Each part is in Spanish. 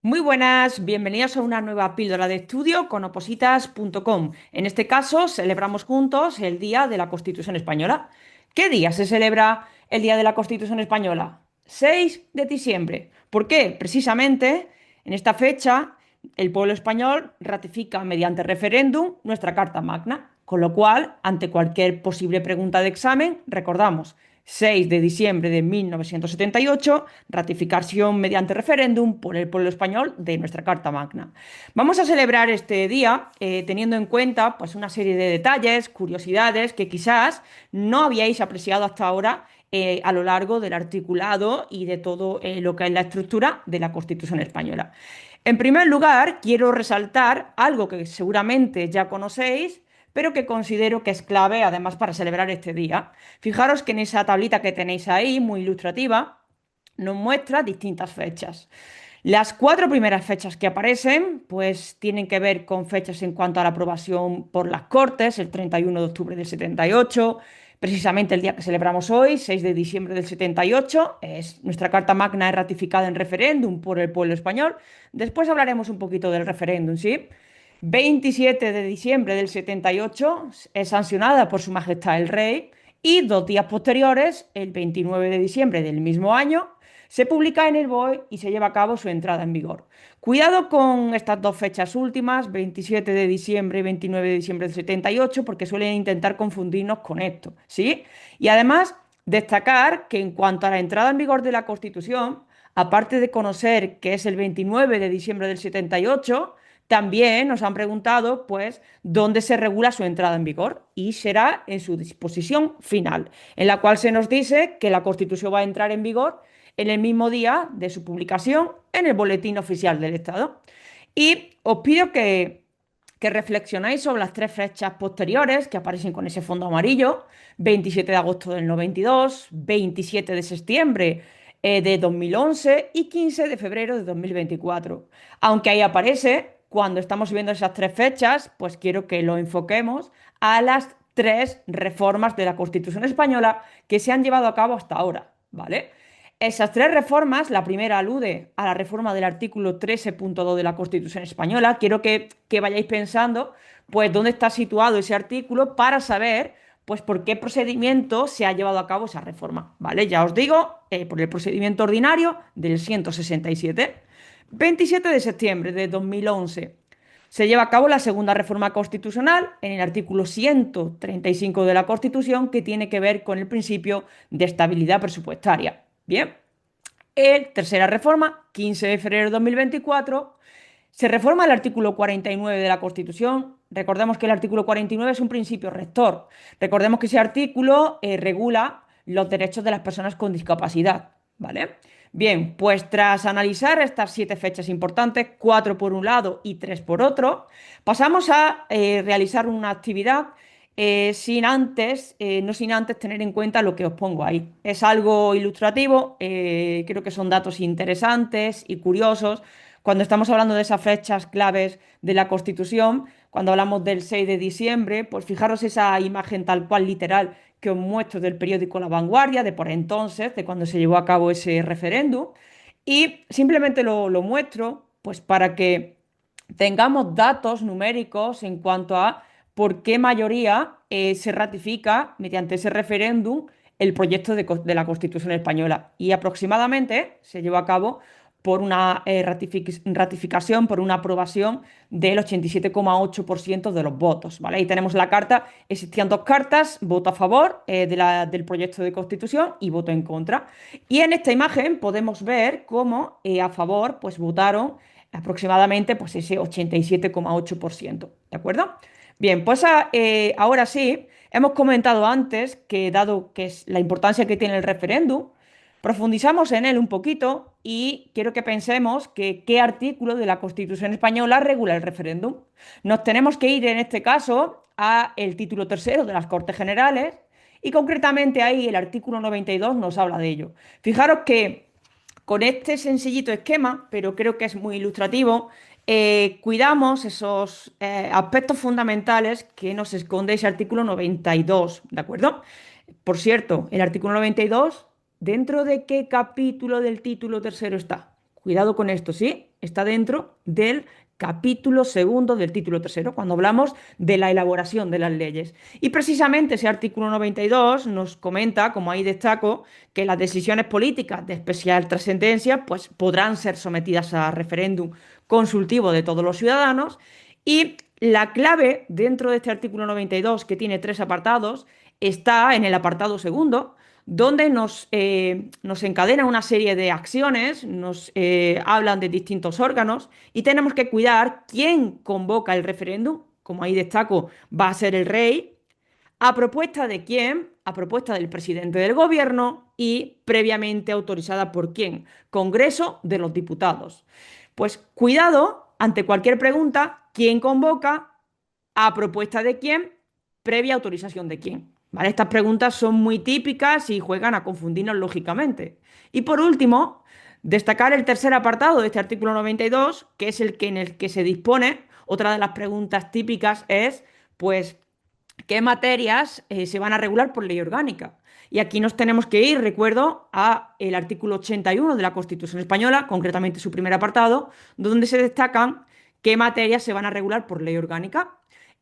Muy buenas, bienvenidos a una nueva píldora de estudio con opositas.com. En este caso, celebramos juntos el Día de la Constitución Española. ¿Qué día se celebra el Día de la Constitución Española? 6 de diciembre. ¿Por qué? Precisamente en esta fecha el pueblo español ratifica mediante referéndum nuestra Carta Magna, con lo cual, ante cualquier posible pregunta de examen, recordamos 6 de diciembre de 1978, ratificación mediante referéndum por el pueblo español de nuestra Carta Magna. Vamos a celebrar este día teniendo en cuenta pues, una serie de detalles, curiosidades que quizás no habíais apreciado hasta ahora a lo largo del articulado y de todo lo que es la estructura de la Constitución española. En primer lugar, quiero resaltar algo que seguramente ya conocéis, pero que considero que es clave además para celebrar este día. Fijaros que en esa tablita que tenéis ahí, muy ilustrativa, nos muestra distintas fechas. Las cuatro primeras fechas que aparecen, pues tienen que ver con fechas en cuanto a la aprobación por las Cortes, el 31 de octubre del 78, precisamente el día que celebramos hoy, 6 de diciembre del 78, nuestra Carta Magna es ratificada en referéndum por el pueblo español. Después hablaremos un poquito del referéndum, ¿sí? 27 de diciembre del 78 es sancionada por Su Majestad el Rey y 2 días posteriores, el 29 de diciembre del mismo año, se publica en el BOE y se lleva a cabo su entrada en vigor. Cuidado con estas dos fechas últimas, 27 de diciembre y 29 de diciembre del 78, porque suelen intentar confundirnos con esto, ¿sí? Y además, destacar que en cuanto a la entrada en vigor de la Constitución, aparte de conocer que es el 29 de diciembre del 78, también nos han preguntado, pues, dónde se regula su entrada en vigor y será en su disposición final, en la cual se nos dice que la Constitución va a entrar en vigor en el mismo día de su publicación en el Boletín Oficial del Estado. Y os pido que reflexionáis sobre las tres fechas posteriores que aparecen con ese fondo amarillo: 27 de agosto del 92, 27 de septiembre de 2011 y 15 de febrero de 2024. Aunque ahí aparece, cuando estamos viendo esas tres fechas, pues quiero que lo enfoquemos a las tres reformas de la Constitución española que se han llevado a cabo hasta ahora, ¿vale? Esas tres reformas, la primera alude a la reforma del artículo 13.2 de la Constitución española. Quiero que vayáis pensando, pues, dónde está situado ese artículo para saber, pues, por qué procedimiento se ha llevado a cabo esa reforma, ¿vale? Ya os digo, por el procedimiento ordinario del 167. 27 de septiembre de 2011. Se lleva a cabo la segunda reforma constitucional en el artículo 135 de la Constitución, que tiene que ver con el principio de estabilidad presupuestaria. Bien, tercera reforma, 15 de febrero de 2024, se reforma el artículo 49 de la Constitución. Recordemos que el artículo 49 es un principio rector. Recordemos que ese artículo regula los derechos de las personas con discapacidad, ¿vale? Bien, pues tras analizar estas siete fechas importantes, cuatro por un lado y tres por otro, pasamos a realizar una actividad no sin antes tener en cuenta lo que os pongo ahí. Es algo ilustrativo, creo que son datos interesantes y curiosos. Cuando estamos hablando de esas fechas claves de la Constitución, cuando hablamos del 6 de diciembre, pues fijaros esa imagen tal cual literal que os muestro del periódico La Vanguardia, de por entonces, de cuando se llevó a cabo ese referéndum. Y simplemente lo muestro pues para que tengamos datos numéricos en cuanto a por qué mayoría se ratifica mediante ese referéndum el proyecto de la Constitución española. Y aproximadamente se llevó a cabo por una ratificación, por una aprobación del 87,8% de los votos, ¿vale? Ahí tenemos la carta. Existían dos cartas: voto a favor del proyecto de Constitución y voto en contra. Y en esta imagen podemos ver cómo a favor pues votaron aproximadamente pues ese 87,8%, ¿de acuerdo? Bien, pues ahora sí, hemos comentado antes que, dado que es la importancia que tiene el referéndum, profundizamos en él un poquito y quiero que pensemos que qué artículo de la Constitución española regula el referéndum. Nos tenemos que ir en este caso a el título tercero de las Cortes Generales y concretamente ahí el artículo 92 nos habla de ello. Fijaros que con este sencillito esquema, pero creo que es muy ilustrativo, cuidamos esos aspectos fundamentales que nos esconde ese artículo 92, ¿de acuerdo? Por cierto, el artículo 92, ¿dentro de qué capítulo del título tercero está? Cuidado con esto, ¿sí? está dentro del capítulo segundo del título tercero, cuando hablamos de la elaboración de las leyes. Y precisamente ese artículo 92 nos comenta, como ahí destaco, que las decisiones políticas de especial trascendencia pues, podrán ser sometidas a referéndum consultivo de todos los ciudadanos. Y la clave dentro de este artículo 92, que tiene tres apartados, está en el apartado segundo, donde nos encadena una serie de acciones, nos hablan de distintos órganos y tenemos que cuidar quién convoca el referéndum. Como ahí destaco, va a ser el rey. ¿A propuesta de quién? A propuesta del presidente del gobierno y previamente autorizada por quién? Congreso de los Diputados. Pues cuidado ante cualquier pregunta, ¿quién convoca? ¿A propuesta de quién? Previa autorización de quién. ¿Vale? Estas preguntas son muy típicas y juegan a confundirnos lógicamente. Y por último, destacar el tercer apartado de este artículo 92, que es el que en el que se dispone. Otra de las preguntas típicas es, pues, ¿qué materias se van a regular por ley orgánica? Y aquí nos tenemos que ir, recuerdo, a el artículo 81 de la Constitución española, concretamente su primer apartado, donde se destacan qué materias se van a regular por ley orgánica.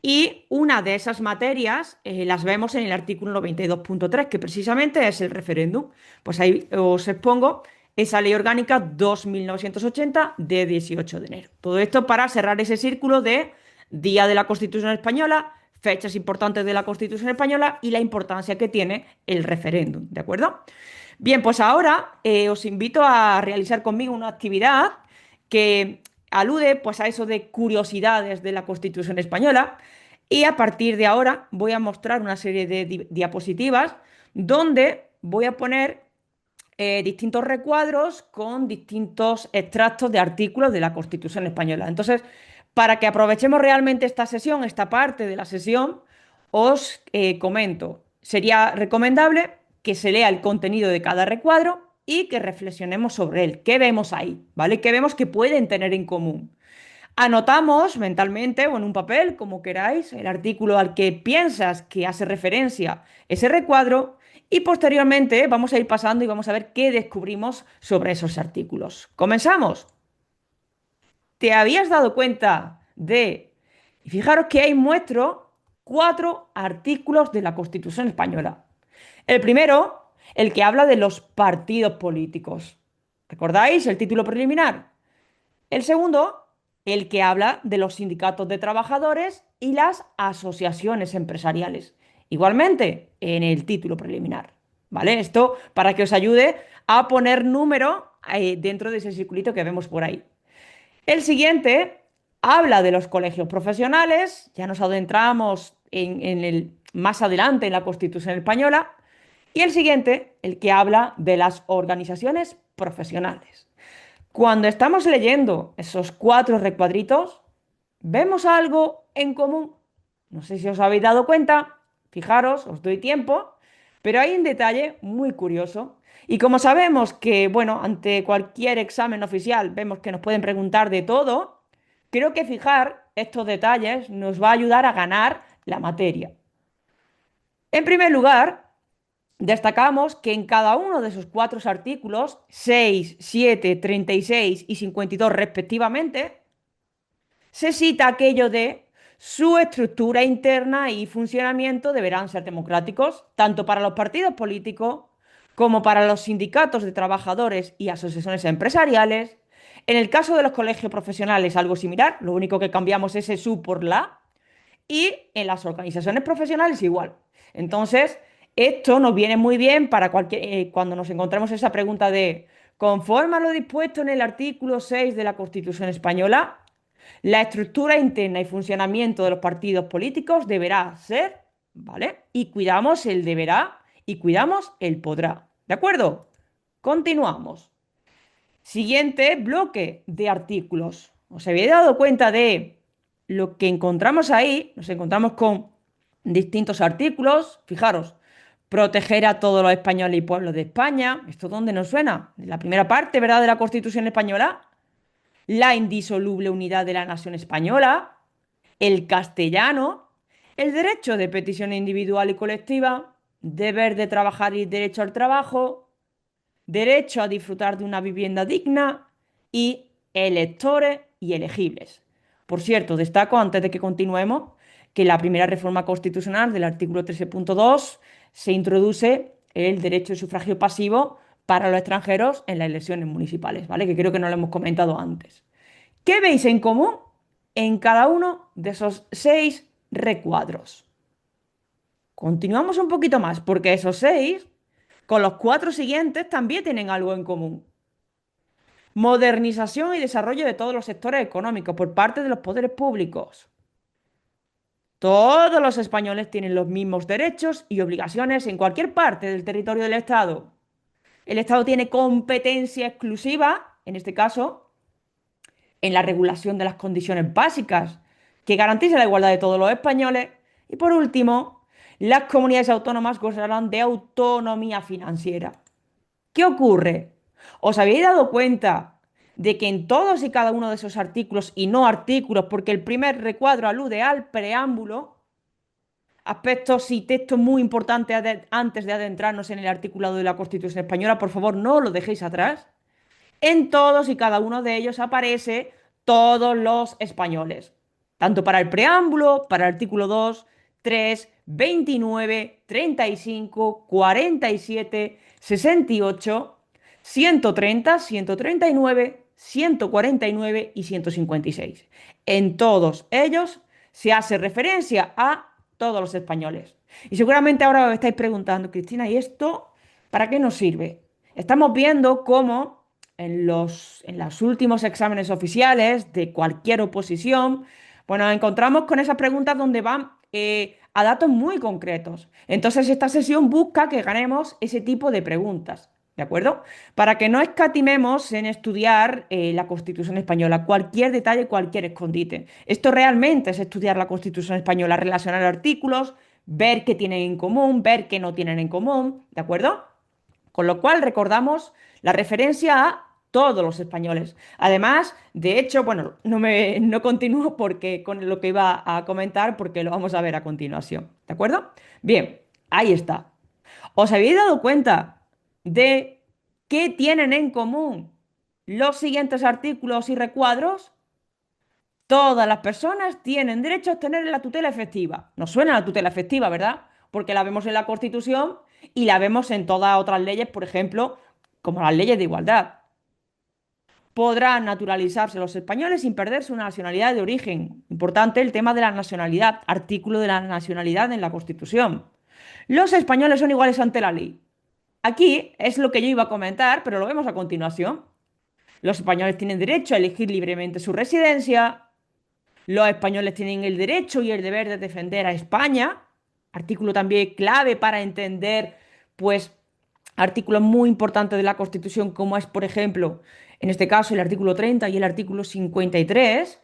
Y una de esas materias las vemos en el artículo 92.3, que precisamente es el referéndum. Pues ahí os expongo esa ley orgánica 2.980 de 18 de enero. Todo esto para cerrar ese círculo de Día de la Constitución Española, fechas importantes de la Constitución Española y la importancia que tiene el referéndum, ¿de acuerdo? Bien, pues ahora os invito a realizar conmigo una actividad que alude pues a eso de curiosidades de la Constitución Española y a partir de ahora voy a mostrar una serie de diapositivas donde voy a poner distintos recuadros con distintos extractos de artículos de la Constitución Española. Entonces, para que aprovechemos realmente esta sesión, esta parte de la sesión, os comento, sería recomendable que se lea el contenido de cada recuadro y que reflexionemos sobre él. ¿Qué vemos ahí? ¿Vale? ¿Qué vemos que pueden tener en común? Anotamos mentalmente o en un papel, como queráis, el artículo al que piensas que hace referencia ese recuadro y posteriormente vamos a ir pasando y vamos a ver qué descubrimos sobre esos artículos. ¿Comenzamos? ¿Te habías dado cuenta de... Y fijaros que ahí muestro cuatro artículos de la Constitución española. El primero, el que habla de los partidos políticos. ¿Recordáis el título preliminar? El segundo, el que habla de los sindicatos de trabajadores y las asociaciones empresariales. Igualmente, en el título preliminar. ¿Vale? Esto para que os ayude a poner número dentro de ese circulito que vemos por ahí. El siguiente habla de los colegios profesionales, ya nos adentramos en el más adelante en la Constitución española, y el siguiente, el que habla de las organizaciones profesionales. Cuando estamos leyendo esos cuatro recuadritos, vemos algo en común. No sé si os habéis dado cuenta, fijaros, os doy tiempo, pero hay un detalle muy curioso. Y como sabemos que, bueno, ante cualquier examen oficial vemos que nos pueden preguntar de todo, creo que fijar estos detalles nos va a ayudar a ganar la materia. En primer lugar, destacamos que en cada uno de esos cuatro artículos, 6, 7, 36 y 52 respectivamente, se cita aquello de su estructura interna y funcionamiento deberán ser democráticos, tanto para los partidos políticos como para los sindicatos de trabajadores y asociaciones empresariales. En el caso de los colegios profesionales, algo similar, lo único que cambiamos es ese su por la, y en las organizaciones profesionales igual. Entonces, esto nos viene muy bien para cuando nos encontremos esa pregunta de, conforme a lo dispuesto en el artículo 6 de la Constitución Española, la estructura interna y funcionamiento de los partidos políticos deberá ser, ¿vale? Y cuidamos el deberá y cuidamos el podrá. ¿De acuerdo? Continuamos. Siguiente bloque de artículos. ¿Os habéis dado cuenta de lo que encontramos ahí? Nos encontramos con distintos artículos. Fijaros, proteger a todos los españoles y pueblos de España. ¿Esto dónde nos suena? La primera parte, ¿verdad?, de la Constitución española. La indisoluble unidad de la nación española. El castellano. El derecho de petición individual y colectiva. Deber de trabajar y derecho al trabajo. Derecho a disfrutar de una vivienda digna y electores y elegibles. Por cierto, destaco antes de que continuemos que en la primera reforma constitucional del artículo 13.2 se introduce el derecho de sufragio pasivo para los extranjeros en las elecciones municipales, ¿vale? Que creo que no lo hemos comentado antes. ¿Qué veis en común en cada uno de esos 6 recuadros? Continuamos un poquito más, porque esos 6, con los 4 siguientes, también tienen algo en común. Modernización y desarrollo de todos los sectores económicos por parte de los poderes públicos. Todos los españoles tienen los mismos derechos y obligaciones en cualquier parte del territorio del Estado. El Estado tiene competencia exclusiva, en este caso, en la regulación de las condiciones básicas que garanticen la igualdad de todos los españoles. Y por último, las comunidades autónomas gozarán de autonomía financiera. ¿Qué ocurre? ¿Os habéis dado cuenta de que en todos y cada uno de esos artículos y no artículos, porque el primer recuadro alude al preámbulo, aspectos y textos muy importantes antes de adentrarnos en el articulado de la Constitución española, por favor, no lo dejéis atrás? En todos y cada uno de ellos aparece todos los españoles, tanto para el preámbulo, para el artículo 2, 3, 29, 35, 47, 68, 130, 139, 149 y 156. En todos ellos se hace referencia a todos los españoles. Y seguramente ahora os estáis preguntando, Cristina, ¿y esto para qué nos sirve? Estamos viendo cómo en los últimos exámenes oficiales de cualquier oposición, bueno, encontramos con esas preguntas donde van a datos muy concretos. Entonces, esta sesión busca que ganemos ese tipo de preguntas, ¿de acuerdo? Para que no escatimemos en estudiar la Constitución española, cualquier detalle, cualquier escondite. Esto realmente es estudiar la Constitución española, relacionar artículos, ver qué tienen en común, ver qué no tienen en común, ¿de acuerdo? Con lo cual recordamos la referencia a todos los españoles. Además, de hecho, bueno, no continúo porque con lo que iba a comentar porque lo vamos a ver a continuación. ¿De acuerdo? Bien, ahí está. ¿Os habéis dado cuenta de qué tienen en común los siguientes artículos y recuadros? Todas las personas tienen derecho a obtener la tutela efectiva. Nos suena la tutela efectiva, ¿verdad? Porque la vemos en la Constitución y la vemos en todas otras leyes, por ejemplo, como las leyes de igualdad. Podrán naturalizarse los españoles sin perder su nacionalidad de origen. Importante el tema de la nacionalidad, artículo de la nacionalidad en la Constitución. Los españoles son iguales ante la ley. Aquí es lo que yo iba a comentar, pero lo vemos a continuación. Los españoles tienen derecho a elegir libremente su residencia. Los españoles tienen el derecho y el deber de defender a España. Artículo también clave para entender, pues, artículos muy importantes de la Constitución, como es, por ejemplo, en este caso, el artículo 30 y el artículo 53.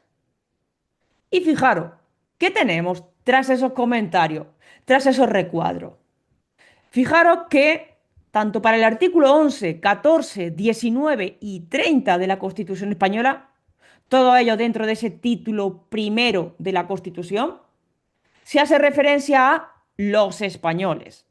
Y fijaros, ¿qué tenemos tras esos comentarios, tras esos recuadros? Fijaros que tanto para el artículo 11, 14, 19 y 30 de la Constitución española, todo ello dentro de ese título primero de la Constitución, se hace referencia a los españoles.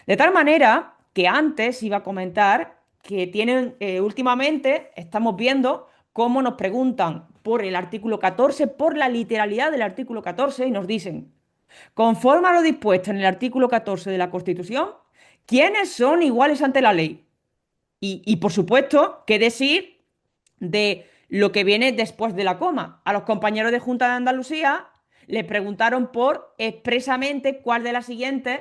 De tal manera que antes iba a comentar que últimamente estamos viendo cómo nos preguntan por el artículo 14, por la literalidad del artículo 14 y nos dicen, conforme a lo dispuesto en el artículo 14 de la Constitución, ¿quiénes son iguales ante la ley? Y por supuesto, ¿qué decir de lo que viene después de la coma? A los compañeros de Junta de Andalucía les preguntaron por expresamente cuál de las siguientes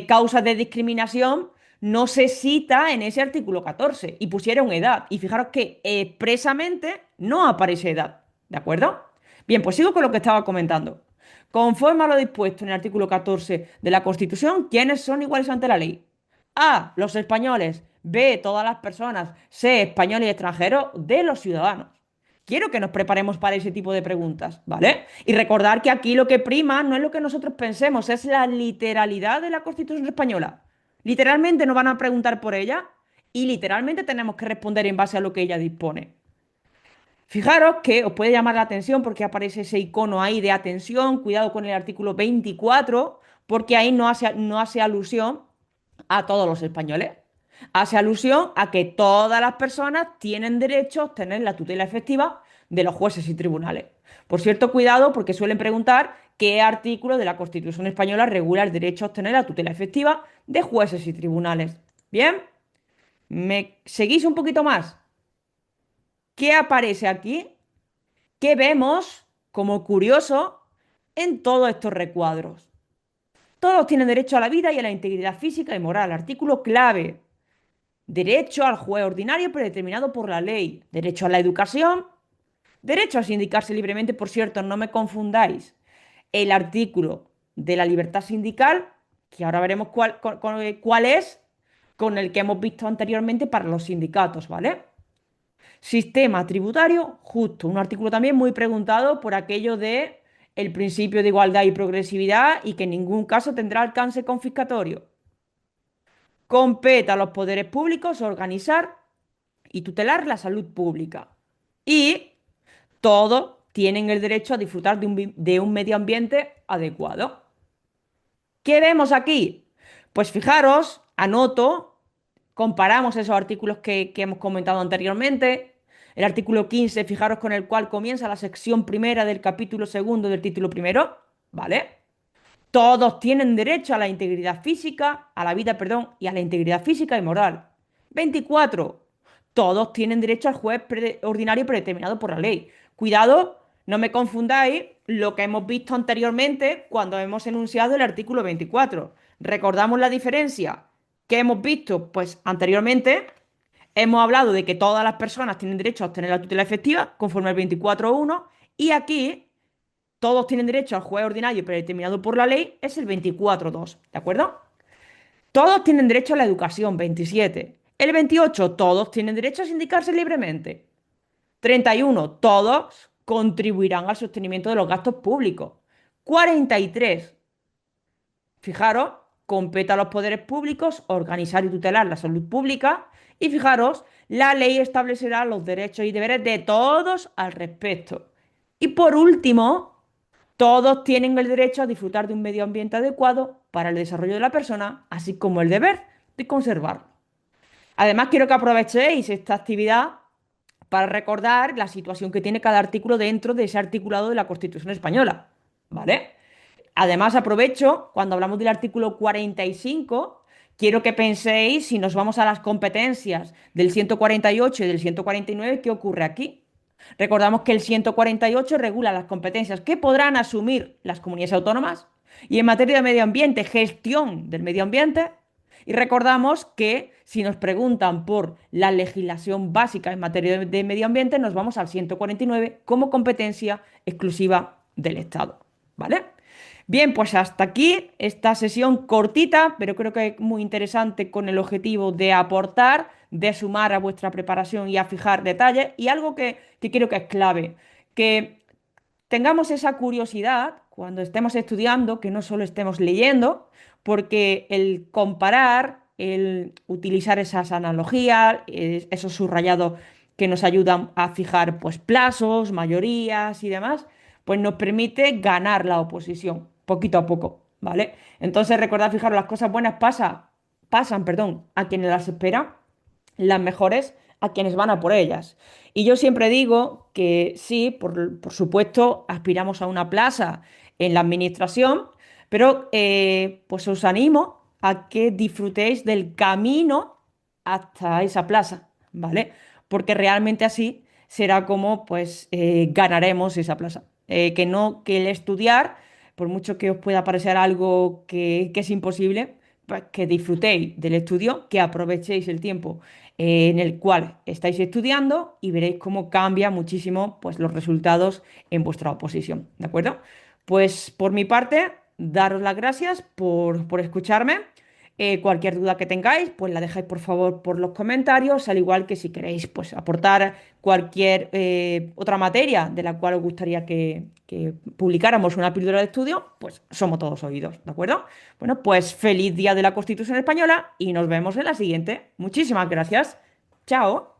causas de discriminación no se cita en ese artículo 14 y pusieron edad. Y fijaros que expresamente no aparece edad. ¿De acuerdo? Bien, pues sigo con lo que estaba comentando. Conforme a lo dispuesto en el artículo 14 de la Constitución, ¿quiénes son iguales ante la ley? A, los españoles. B, todas las personas. C, españoles y extranjeros. D, los ciudadanos. Quiero que nos preparemos para ese tipo de preguntas, ¿vale? Y recordar que aquí lo que prima no es lo que nosotros pensemos, es la literalidad de la Constitución española. Literalmente nos van a preguntar por ella y literalmente tenemos que responder en base a lo que ella dispone. Fijaros que os puede llamar la atención porque aparece ese icono ahí de atención, cuidado con el artículo 24, porque ahí no hace alusión a todos los españoles. Hace alusión a que todas las personas tienen derecho a obtener la tutela efectiva de los jueces y tribunales. Por cierto, cuidado porque suelen preguntar qué artículo de la Constitución española regula el derecho a obtener la tutela efectiva de jueces y tribunales. Bien, ¿me seguís un poquito más? ¿Qué aparece aquí? ¿Qué vemos como curioso en todos estos recuadros? Todos tienen derecho a la vida y a la integridad física y moral. Artículo clave. Derecho al juez ordinario predeterminado por la ley. Derecho a la educación. Derecho a sindicarse libremente. Por cierto, no me confundáis. El artículo de la libertad sindical, que ahora veremos cuál es, con el que hemos visto anteriormente para los sindicatos, ¿vale? Sistema tributario justo, un artículo también muy preguntado por aquello de el principio de igualdad y progresividad y que en ningún caso tendrá alcance confiscatorio. Compete a los poderes públicos organizar y tutelar la salud pública. Y todos tienen el derecho a disfrutar de un medio ambiente adecuado. ¿Qué vemos aquí? Pues fijaros, anoto, comparamos esos artículos que hemos comentado anteriormente. El artículo 15, fijaros con el cual comienza la sección primera del capítulo segundo del título primero, ¿vale? Todos tienen derecho a la integridad física, a la vida, perdón, y a la integridad física y moral. 24. Todos tienen derecho al juez ordinario predeterminado por la ley. Cuidado, no me confundáis lo que hemos visto anteriormente cuando hemos enunciado el artículo 24. ¿Recordamos la diferencia que hemos visto? Pues anteriormente hemos hablado de que todas las personas tienen derecho a obtener la tutela efectiva conforme al 24.1 y aquí todos tienen derecho al juez ordinario predeterminado por la ley, es el 24.2, ¿de acuerdo? Todos tienen derecho a la educación, 27. El 28, todos tienen derecho a sindicarse libremente. 31, todos contribuirán al sostenimiento de los gastos públicos. 43, fijaros, compete a los poderes públicos organizar y tutelar la salud pública. Y fijaros, la ley establecerá los derechos y deberes de todos al respecto. Y por último, todos tienen el derecho a disfrutar de un medio ambiente adecuado para el desarrollo de la persona, así como el deber de conservarlo. Además, quiero que aprovechéis esta actividad para recordar la situación que tiene cada artículo dentro de ese articulado de la Constitución española, ¿vale? Además, aprovecho, cuando hablamos del artículo 45, quiero que penséis, si nos vamos a las competencias del 148 y del 149, ¿qué ocurre aquí? Recordamos que el 148 regula las competencias que podrán asumir las comunidades autónomas y en materia de medio ambiente, gestión del medio ambiente. Y recordamos que si nos preguntan por la legislación básica en materia de medio ambiente, nos vamos al 149 como competencia exclusiva del Estado. ¿Vale? Bien, pues hasta aquí esta sesión cortita, pero creo que muy interesante con el objetivo de aportar, de sumar a vuestra preparación y a fijar detalles. Y algo que creo que es clave, que tengamos esa curiosidad cuando estemos estudiando, que no solo estemos leyendo, porque el comparar, el utilizar esas analogías, esos subrayados que nos ayudan a fijar pues plazos, mayorías y demás, pues nos permite ganar la oposición poquito a poco, ¿vale? Entonces recordad, fijaros, las cosas buenas pasan, perdón, a quienes las esperan, las mejores a quienes van a por ellas. Y yo siempre digo que sí, por supuesto, aspiramos a una plaza en la administración, pero pues os animo a que disfrutéis del camino hasta esa plaza, ¿vale? Porque realmente así será como pues ganaremos esa plaza. Que no, que el estudiar, por mucho que os pueda parecer algo que es imposible, pues que disfrutéis del estudio, que aprovechéis el tiempo en el cual estáis estudiando y veréis cómo cambia muchísimo pues, los resultados en vuestra oposición, ¿de acuerdo? Pues por mi parte, daros las gracias por escucharme. Cualquier duda que tengáis, pues la dejáis por favor por los comentarios, al igual que si queréis pues, aportar cualquier otra materia de la cual os gustaría que publicáramos una píldora de estudio, pues somos todos oídos, ¿de acuerdo? Bueno, pues feliz día de la Constitución Española y nos vemos en la siguiente. Muchísimas gracias. Chao.